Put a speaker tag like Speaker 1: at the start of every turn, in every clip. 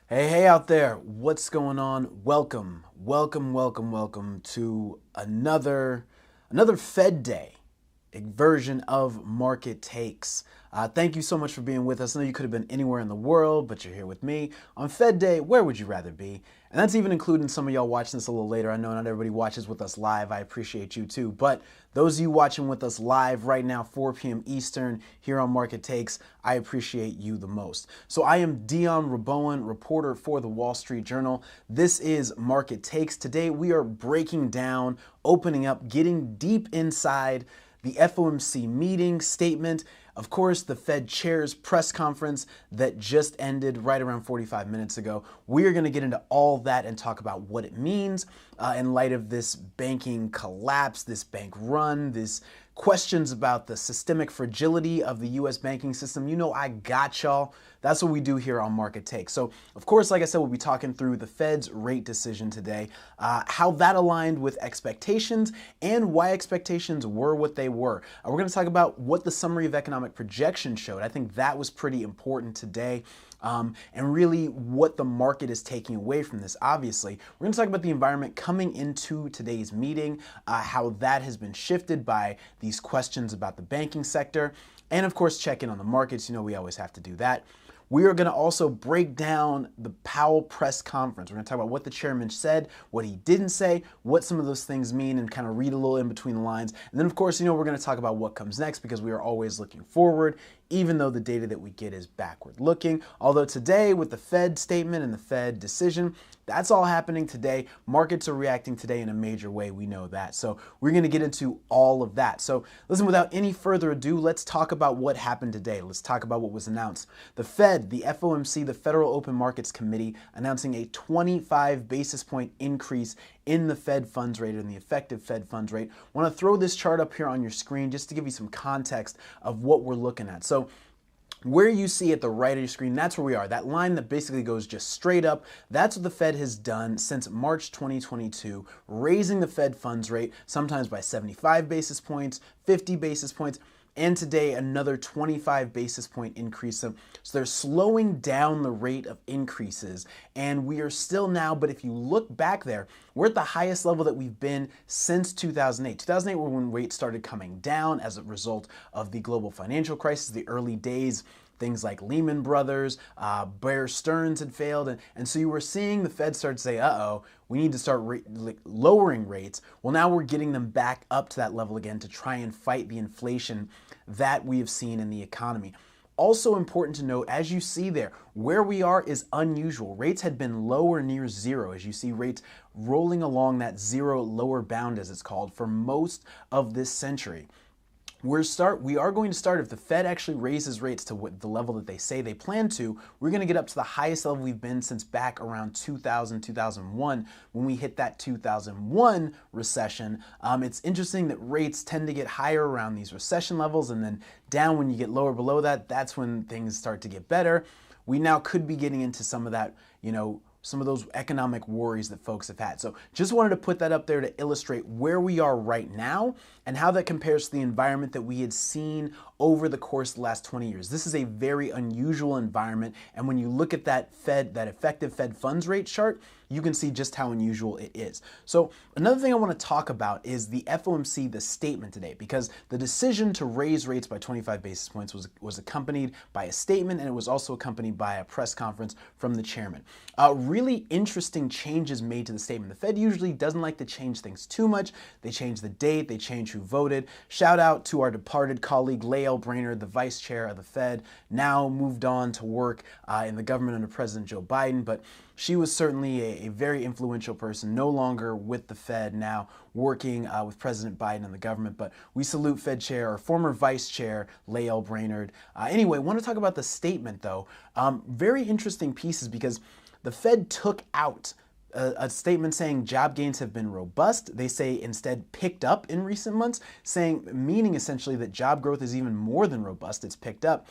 Speaker 1: Hey out there, what's going on? Welcome to another Fed Day, a version of Market Takes. Thank you so much for being with us. I know you could have been anywhere in the world, but you're here with me on Fed Day. Where would you rather be? And that's even including some of y'all watching this a little later. I know not everybody watches with us live. I appreciate you too. But those of you watching with us live right now, 4 p.m. Eastern, here on Market Takes, I appreciate you the most. So I am Dion Rabouin, reporter for the Wall Street Journal. This is Market Takes. Today we are breaking down, opening up, getting deep inside the FOMC meeting statement. Of course, the Fed chair's press conference that just ended right around 45 minutes ago. We are going to get into all that and talk about what it means in light of this banking collapse, this bank run, this questions about the systemic fragility of the U.S. banking system. You know, I got y'all. That's what we do here on Market Take. So, of course, like I said, we'll be talking through the Fed's rate decision today, how that aligned with expectations and why expectations were what they were. We're going to talk about what the summary of economic projection showed. I think that was pretty important today. And really what the market is taking away from this. Obviously, we're going to talk about the environment coming into today's meeting, how that has been shifted by these questions about the banking sector, and of course, check in on the markets. You know, we always have to do that. We are going to also break down the Powell press conference. We're going to talk about what the chairman said, what he didn't say, what some of those things mean, and kind of read a little in between the lines. And then, of course, you know, we're going to talk about what comes next because we are always looking forward, even though the data that we get is backward looking. Although today, with the Fed statement and the Fed decision, that's all happening today. Markets are reacting today in a major way. We know that. So we're going to get into all of that. So listen, without any further ado, let's talk about what happened today. Let's talk about what was announced. The Fed, the FOMC, the Federal Open Markets Committee, announcing a 25 basis point increase in the Fed funds rate and the effective Fed funds rate. I want to throw this chart up here on your screen just to give you some context of what we're looking at. So where you see at the right of your screen, that's where we are. That line that basically goes just straight up, that's what the Fed has done since March 2022, raising the Fed funds rate, sometimes by 75 basis points, 50 basis points, and today another 25 basis point increase. So they're slowing down the rate of increases, and we are still now, but if you look back there, we're at the highest level that we've been since 2008. 2008 were when rates started coming down as a result of the global financial crisis, the early days. Things like Lehman Brothers, Bear Stearns had failed. And so you were seeing the Fed start to say, uh-oh, we need to start lowering rates. Well, now we're getting them back up to that level again to try and fight the inflation that we have seen in the economy. Also important to note, as you see there, where we are is unusual. Rates had been low or near zero, as you see rates rolling along that zero lower bound, as it's called, for most of this century. We are going to start, if the Fed actually raises rates to the level that they say they plan to, we're going to get up to the highest level we've been since back around 2000, 2001, when we hit that 2001 recession. It's interesting that rates tend to get higher around these recession levels, and then down when you get lower below that, that's when things start to get better. We now could be getting into some of that, you know, some of those economic worries that folks have had. So just wanted to put that up there to illustrate where we are right now and how that compares to the environment that we had seen over the course of the last 20 years. This is a very unusual environment, and when you look at that effective Fed funds rate chart, you can see just how unusual it is. So another thing I want to talk about is the FOMC, the statement today, because the decision to raise rates by 25 basis points was accompanied by a statement, and it was also accompanied by a press conference from the chairman. Really interesting changes made to the statement. The Fed usually doesn't like to change things too much. They change the date, they change who voted. Shout out to our departed colleague, Lael Brainerd, the vice chair of the Fed, now moved on to work in the government under President Joe Biden, but she was certainly a very influential person, no longer with the Fed, now working with President Biden and the government. But we salute Fed Chair, or former Vice Chair, Lael Brainerd. Anyway, I want to talk about the statement, though. Very interesting pieces because the Fed took out a statement saying job gains have been robust. They say instead picked up in recent months, meaning essentially that job growth is even more than robust. It's picked up.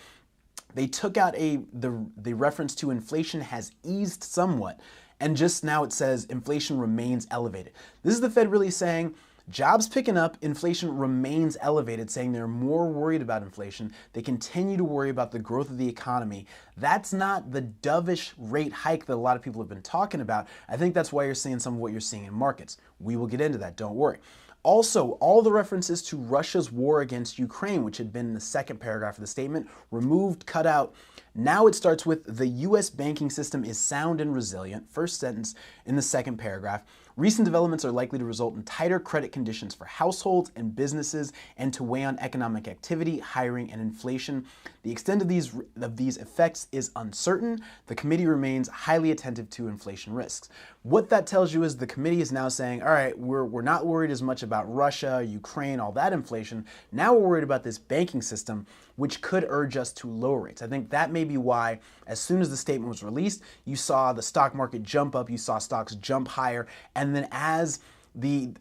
Speaker 1: They took out the reference to inflation has eased somewhat, and just now it says inflation remains elevated. This is the Fed really saying Jobs picking up, inflation remains elevated, saying they're more worried about inflation. They continue to worry about the growth of the economy. That's not the dovish rate hike that a lot of people have been talking about. I think that's why you're seeing some of what you're seeing in markets. We will get into that, don't worry. Also, all the references to Russia's war against Ukraine, which had been in the second paragraph of the statement, removed, cut out. Now it starts with the U.S. banking system is sound and resilient, first sentence in the second paragraph. Recent developments are likely to result in tighter credit conditions for households and businesses and to weigh on economic activity, hiring, and inflation. The extent of these effects is uncertain. The committee remains highly attentive to inflation risks. What that tells you is the committee is now saying, all right, we're not worried as much about Russia, Ukraine, all that inflation. Now we're worried about this banking system, which could urge us to lower rates. I think that may be why, as soon as the statement was released, you saw the stock market jump up, you saw stocks jump higher, and then as the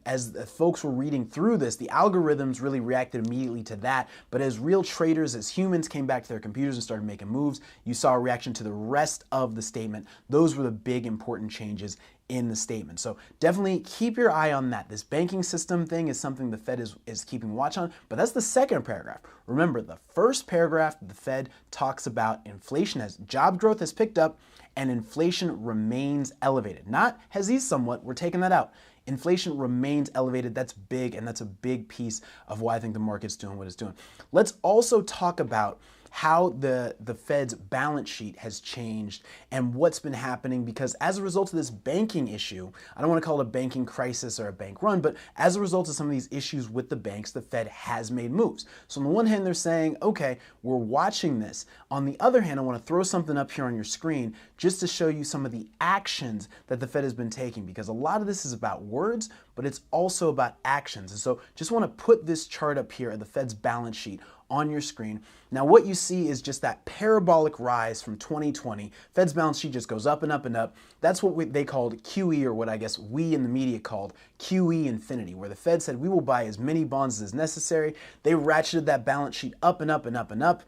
Speaker 1: folks were reading through this, the algorithms really reacted immediately to that. But as real traders, as humans came back to their computers and started making moves, you saw a reaction to the rest of the statement. Those were the big important changes in the statement. So definitely keep your eye on that. This banking system thing is something the Fed is keeping watch on, but that's the second paragraph. Remember, the first paragraph, the Fed talks about inflation as job growth has picked up and inflation remains elevated. Not has eased somewhat, we're taking that out. Inflation remains elevated. That's big, and that's a big piece of why I think the market's doing what it's doing. Let's also talk about how the Fed's balance sheet has changed and what's been happening, because as a result of this banking issue, I don't want to call it a banking crisis or a bank run, but as a result of some of these issues with the banks, the Fed has made moves. So on the one hand, they're saying, okay, we're watching this. On the other hand, I want to throw something up here on your screen just to show you some of the actions that the Fed has been taking, because a lot of this is about words, but it's also about actions. And so just want to put this chart up here of the Fed's balance sheet on your screen. Now what you see is just that parabolic rise from 2020. Fed's balance sheet just goes up and up and up. That's what they called QE, or what I guess we in the media called QE infinity, where the Fed said we will buy as many bonds as necessary. They ratcheted that balance sheet up and up and up and up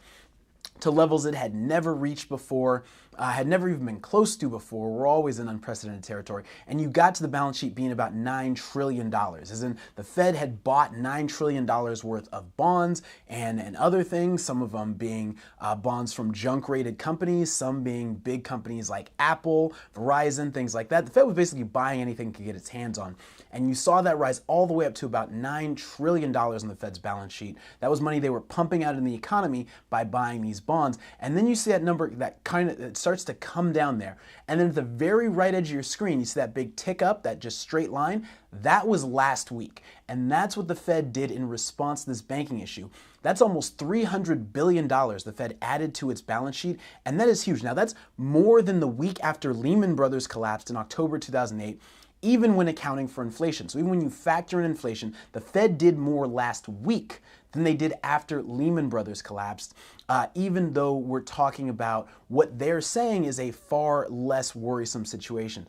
Speaker 1: to levels it had never reached before, had never even been close to before. We're always in unprecedented territory. And you got to the balance sheet being about $9 trillion, as in the Fed had bought $9 trillion worth of bonds and other things, some of them being bonds from junk-rated companies, some being big companies like Apple, Verizon, things like that. The Fed was basically buying anything it could get its hands on. And you saw that rise all the way up to about $9 trillion on the Fed's balance sheet. That was money they were pumping out in the economy by buying these bonds. And then you see that number that it starts to come down there. And then at the very right edge of your screen, you see that big tick up, that just straight line. That was last week. And that's what the Fed did in response to this banking issue. That's almost $300 billion the Fed added to its balance sheet. And that is huge. Now that's more than the week after Lehman Brothers collapsed in October 2008. Even when accounting for inflation. So even when you factor in inflation, the Fed did more last week than they did after Lehman Brothers collapsed, even though we're talking about what they're saying is a far less worrisome situation.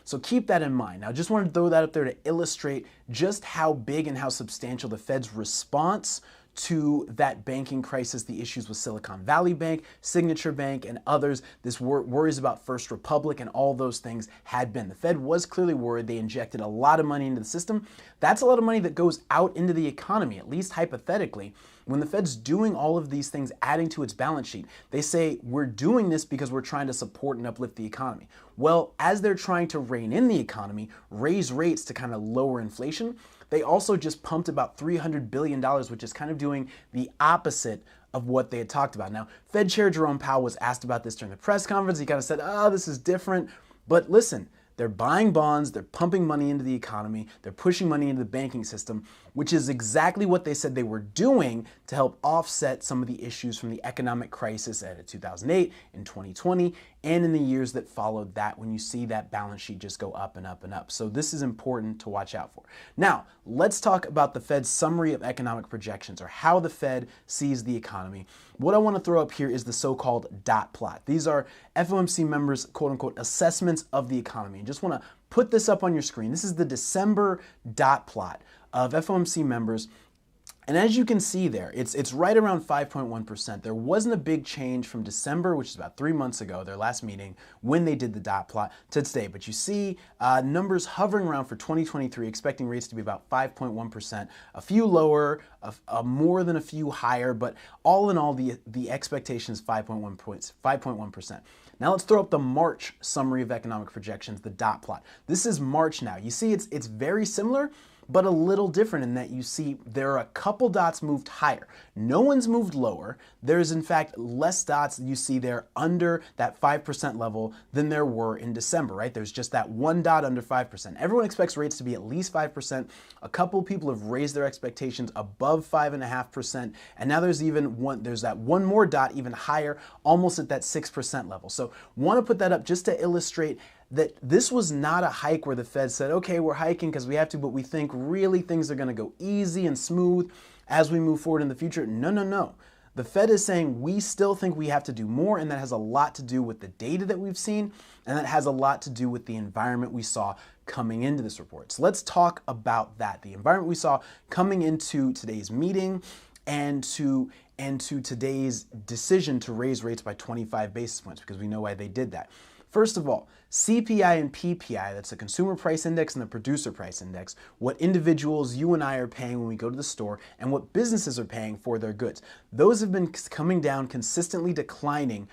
Speaker 1: So keep that in mind. Now, just wanted to throw that up there to illustrate just how big and how substantial the Fed's response to that banking crisis, the issues with Silicon Valley Bank, Signature Bank, and others, this worries about First Republic and all those things had been. The Fed was clearly worried. They injected a lot of money into the system. That's a lot of money that goes out into the economy, at least hypothetically. When the Fed's doing all of these things, adding to its balance sheet, they say, we're doing this because we're trying to support and uplift the economy. Well, as they're trying to rein in the economy, raise rates to kind of lower inflation, they also just pumped about $300 billion, which is kind of doing the opposite of what they had talked about. Now, Fed Chair Jerome Powell was asked about this during the press conference. He kind of said, oh, this is different. But listen, they're buying bonds, they're pumping money into the economy, they're pushing money into the banking system, which is exactly what they said they were doing to help offset some of the issues from the economic crisis at 2008, in 2020, and in the years that followed that, when you see that balance sheet just go up and up and up. So this is important to watch out for. Now, let's talk about the Fed's summary of economic projections, or how the Fed sees the economy. What I want to throw up here is the so-called dot plot. These are FOMC members' quote-unquote assessments of the economy. And just want to put this up on your screen. This is the December dot plot of FOMC members. And as you can see there, it's right around 5.1%. There wasn't a big change from December, which is about 3 months ago, their last meeting, when they did the dot plot, to today. But you see numbers hovering around for 2023, expecting rates to be about 5.1%, a few lower, more than a few higher, but all in all, the expectation is 5.1%. Now let's throw up the March summary of economic projections, the dot plot. This is March now. You see it's very similar, but a little different in that you see there are a couple dots moved higher. No one's moved lower. There's in fact less dots that you see there under that 5% level than there were in December, right? There's just that one dot under 5%. Everyone expects rates to be at least 5%. A couple people have raised their expectations above 5.5%. And now there's that one more dot even higher, almost at that 6% level. So want to put that up just to illustrate that this was not a hike where the Fed said, okay, we're hiking because we have to, but we think really things are going to go easy and smooth as we move forward in the future. No, no, no. The Fed is saying we still think we have to do more, and that has a lot to do with the data that we've seen, and that has a lot to do with the environment we saw coming into this report. So let's talk about that, the environment we saw coming into today's meeting and to today's decision to raise rates by 25 basis points, because we know why they did that. First of all, CPI and PPI, that's the consumer price index and the producer price index, what individuals, you and I, are paying when we go to the store, and what businesses are paying for their goods. Those have been coming down, consistently declining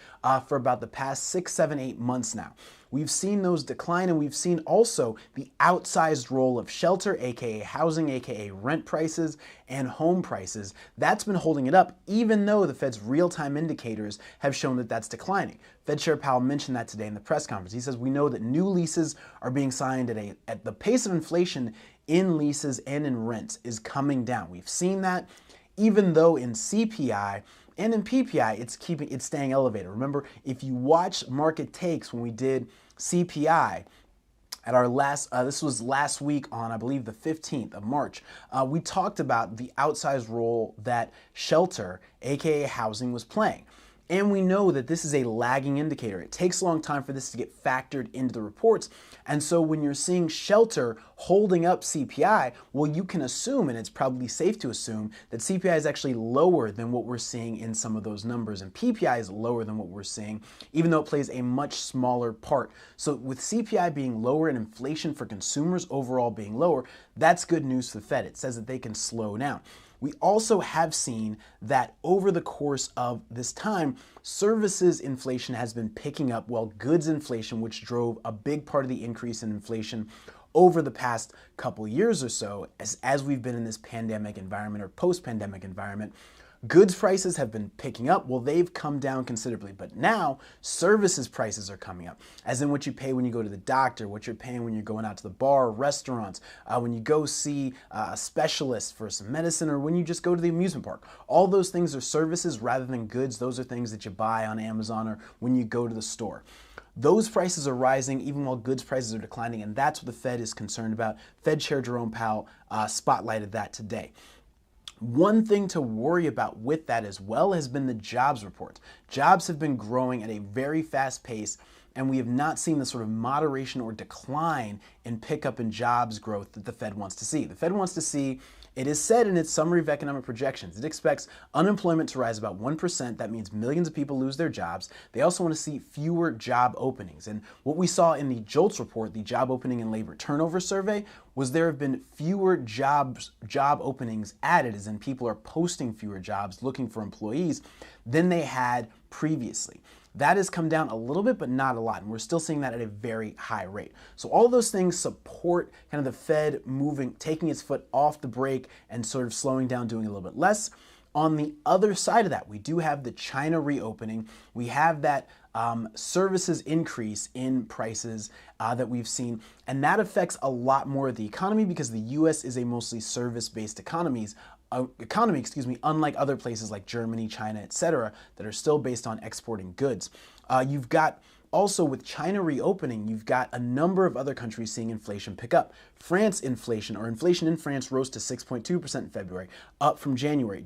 Speaker 1: for about the past 6, 7, 8 months now. We've seen those decline, and we've seen also the outsized role of shelter, aka housing, aka rent prices, and home prices. That's been holding it up, even though the Fed's real-time indicators have shown that that's declining. Fed Chair Powell mentioned that today in the press conference. He says, we know that new leases are being signed at the pace of inflation in leases and in rents is coming down. We've seen that, even though in CPI and in PPI, it's staying elevated. Remember, if you watch market takes when we did CPI at our this was last week on, I believe, the 15th of March, we talked about the outsized role that shelter, aka housing, was playing. And we know that this is a lagging indicator. It takes a long time for this to get factored into the reports. And so when you're seeing shelter holding up CPI, well, you can assume, and it's probably safe to assume, that CPI is actually lower than what we're seeing in some of those numbers. And PPI is lower than what we're seeing, even though it plays a much smaller part. So with CPI being lower and inflation for consumers overall being lower, that's good news for the Fed. It says that they can slow down. We also have seen that over the course of this time, services inflation has been picking up, while goods inflation, which drove a big part of the increase in inflation over the past couple years or so, as we've been in this pandemic environment or post-pandemic environment, goods prices have been picking up. Well, they've come down considerably, but now services prices are coming up, as in what you pay when you go to the doctor, what you're paying when you're going out to the bar, restaurants, when you go see a specialist for some medicine, or when you just go to the amusement park. All those things are services rather than goods. Those are things that you buy on Amazon or when you go to the store. Those prices are rising even while goods prices are declining, and that's what the Fed is concerned about. Fed Chair Jerome Powell spotlighted that today. One thing to worry about with that as well has been the jobs report. Jobs have been growing at a very fast pace, and we have not seen the sort of moderation or decline in pickup in jobs growth that the Fed wants to see. The Fed wants to see, it is said in its summary of economic projections, it expects unemployment to rise about 1%. That means millions of people lose their jobs. They also want to see fewer job openings. And what we saw in the JOLTS report, the Job Opening and Labor Turnover Survey, was there have been fewer job openings added, as in people are posting fewer jobs, looking for employees, than they had previously. That has come down a little bit, but not a lot, and we're still seeing that at a very high rate. So all those things support kind of the Fed taking its foot off the brake and sort of slowing down, doing a little bit less. On the other side of that, we do have the China reopening. We have that services increase in prices that we've seen, and that affects a lot more of the economy because the U.S. is a mostly service-based economy, unlike other places like Germany, China, etc., that are still based on exporting goods. You've got also, with China reopening, you've got a number of other countries seeing inflation pick up. Inflation in France rose to 6.2% in February, up from January.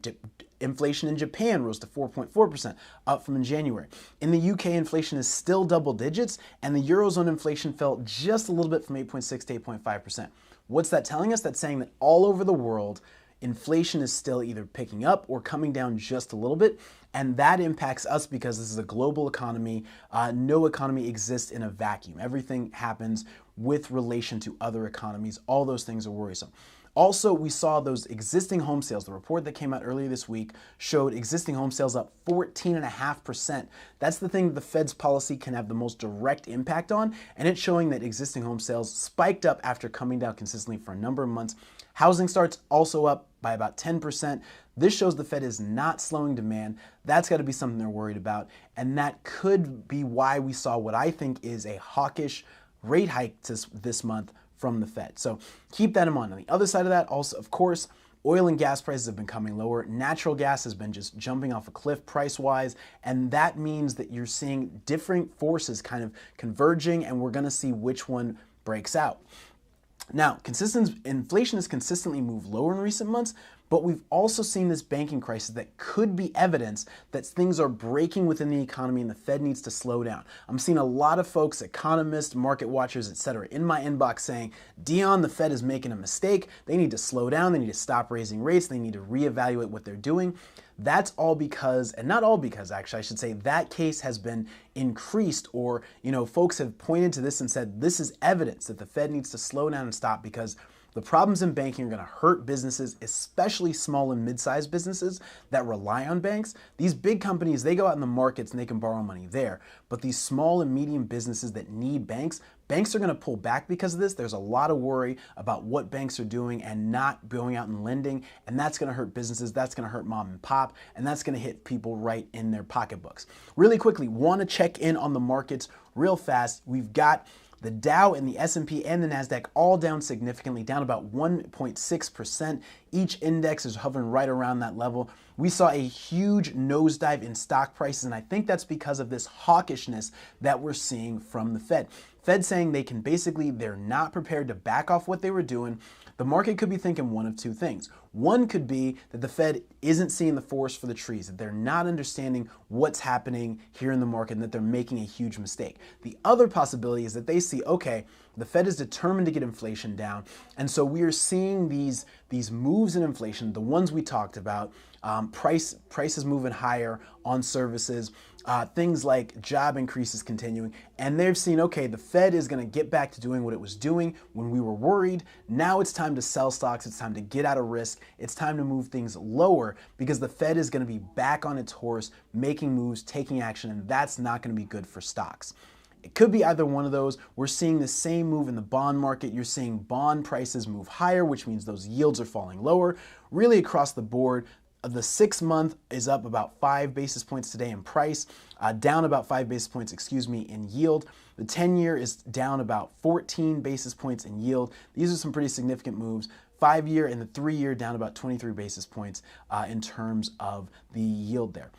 Speaker 1: Inflation in Japan rose to 4.4%, up from in January. In the UK, inflation is still double digits, and the Eurozone inflation fell just a little bit from 8.6 to 8.5%. What's that telling us? That's saying that all over the world, inflation is still either picking up or coming down just a little bit. And that impacts us because this is a global economy. No economy exists in a vacuum. Everything happens with relation to other economies. All those things are worrisome. Also, we saw those existing home sales. The report that came out earlier this week showed existing home sales up 14.5%. That's the thing that the Fed's policy can have the most direct impact on, and it's showing that existing home sales spiked up after coming down consistently for a number of months. Housing starts also up by about 10%. This shows the Fed is not slowing demand. That's got to be something they're worried about, and that could be why we saw what I think is a hawkish rate hike this month from the Fed. So keep that in mind. On the other side of that, also, of course, oil and gas prices have been coming lower. Natural gas has been just jumping off a cliff price-wise, and that means that you're seeing different forces kind of converging, and we're going to see which one breaks out. Now, inflation has consistently moved lower in recent months, but we've also seen this banking crisis that could be evidence that things are breaking within the economy and the Fed needs to slow down. I'm seeing a lot of folks, economists, market watchers, etc., in my inbox saying, Dion, the Fed is making a mistake. They need to slow down. They need to stop raising rates. They need to reevaluate what they're doing. That's all because, and not all because actually, I should say that case has been increased, or, folks have pointed to this and said, this is evidence that the Fed needs to slow down and stop because the problems in banking are going to hurt businesses, especially small and mid-sized businesses that rely on banks. These big companies, they go out in the markets and they can borrow money there. But these small and medium businesses that need banks are going to pull back because of this. There's a lot of worry about what banks are doing and not going out and lending, and that's going to hurt businesses. That's going to hurt mom and pop, and that's going to hit people right in their pocketbooks. Really quickly, want to check in on the markets real fast. We've got the Dow and the S&P and the NASDAQ all down significantly, down about 1.6%. Each index is hovering right around that level. We saw a huge nosedive in stock prices, and I think that's because of this hawkishness that we're seeing from the Fed. Fed saying they're not prepared to back off what they were doing. The market could be thinking one of two things. One could be that the Fed isn't seeing the forest for the trees, that they're not understanding what's happening here in the market and that they're making a huge mistake. The other possibility is that they see, okay, the Fed is determined to get inflation down, and so we are seeing these moves in inflation, the ones we talked about, prices moving higher on services, things like job increases continuing, and they've seen, okay, the Fed is going to get back to doing what it was doing when we were worried. Now it's time to sell stocks. It's time to get out of risk. It's time to move things lower because the Fed is going to be back on its horse, making moves, taking action, and that's not going to be good for stocks. It could be either one of those. We're seeing the same move in the bond market. You're seeing bond prices move higher, which means those yields are falling lower. Really across the board, the 6-month is up about 5 basis points today in price, down about 5 basis points, in yield. The 10-year is down about 14 basis points in yield. These are some pretty significant moves. 5-year and the 3-year down about 23 basis points in terms of the yield there.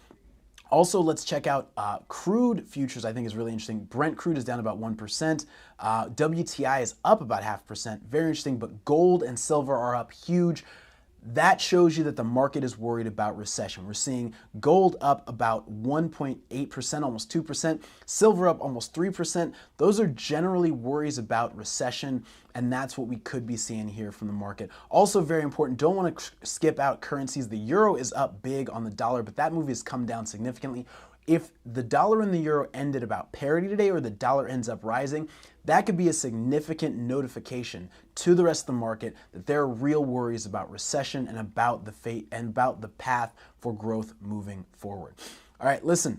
Speaker 1: Also, let's check out crude futures. I think is really interesting. Brent crude is down about 1%. WTI is up about 0.5%. Very interesting, but gold and silver are up huge. That shows you that the market is worried about recession. We're seeing gold up about 1.8%, almost 2%, silver up almost 3%. Those are generally worries about recession, and that's what we could be seeing here from the market. Also very important, don't want to skip out currencies. The euro is up big on the dollar, but that move has come down significantly. If the dollar and the euro ended about parity today, or the dollar ends up rising, that could be a significant notification to the rest of the market that there are real worries about recession and about the fate and about the path for growth moving forward. All right, listen,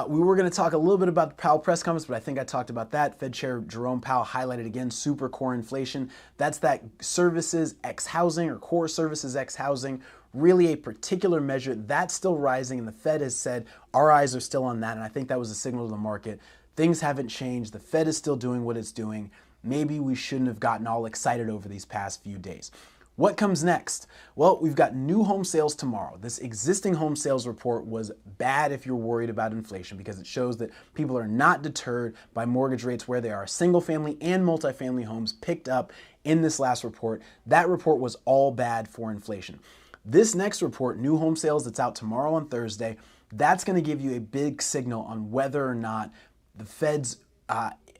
Speaker 1: we were going to talk a little bit about the Powell press conference, but I think I talked about that. Fed Chair Jerome Powell highlighted again super core inflation. That's that services X housing, or core services X housing. Really a particular measure that's still rising, and the Fed has said our eyes are still on that, and I think that was a signal to the market. Things haven't changed. The Fed is still doing what it's doing. Maybe we shouldn't have gotten all excited over these past few days. What comes next? Well, we've got new home sales tomorrow. This existing home sales report was bad if you're worried about inflation, because it shows that people are not deterred by mortgage rates where they are. Single family and multifamily homes picked up in this last report. That report was all bad for inflation. This next report, new home sales, that's out tomorrow on Thursday, that's going to give you a big signal on whether or not the Fed's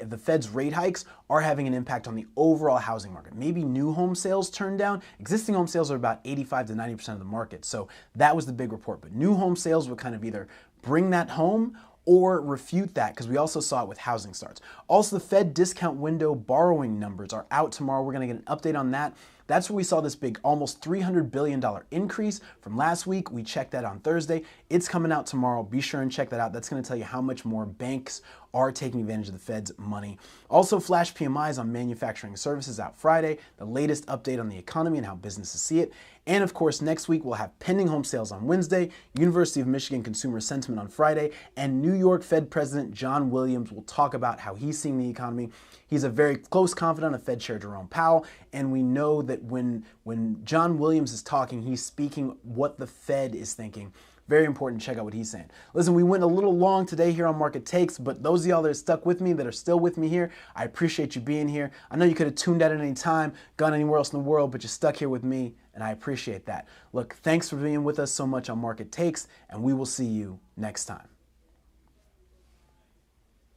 Speaker 1: the Fed's rate hikes are having an impact on the overall housing market. Maybe new home sales turned down. Existing home sales are about 85 to 90% of the market. So that was the big report. But new home sales would kind of either bring that home or refute that, because we also saw it with housing starts. Also, the Fed discount window borrowing numbers are out tomorrow. We're going to get an update on that. That's where we saw this big almost $300 billion increase from last week. We checked that on Thursday. It's coming out tomorrow. Be sure and check that out. That's going to tell you how much more banks are taking advantage of the Fed's money. Also, flash PMIs on manufacturing services out Friday, the latest update on the economy and how businesses see it. And of course, next week we'll have pending home sales on Wednesday, University of Michigan consumer sentiment on Friday, and New York Fed President John Williams will talk about how he's seeing the economy. He's a very close confidant of Fed Chair Jerome Powell, and we know that when John Williams is talking, he's speaking what the Fed is thinking. Very important to check out what he's saying. Listen, we went a little long today here on Market Takes, but those of y'all that are stuck with me, that are still with me here, I appreciate you being here. I know you could have tuned out at any time, gone anywhere else in the world, but you're stuck here with me, and I appreciate that. Look, thanks for being with us so much on Market Takes, and we will see you next time.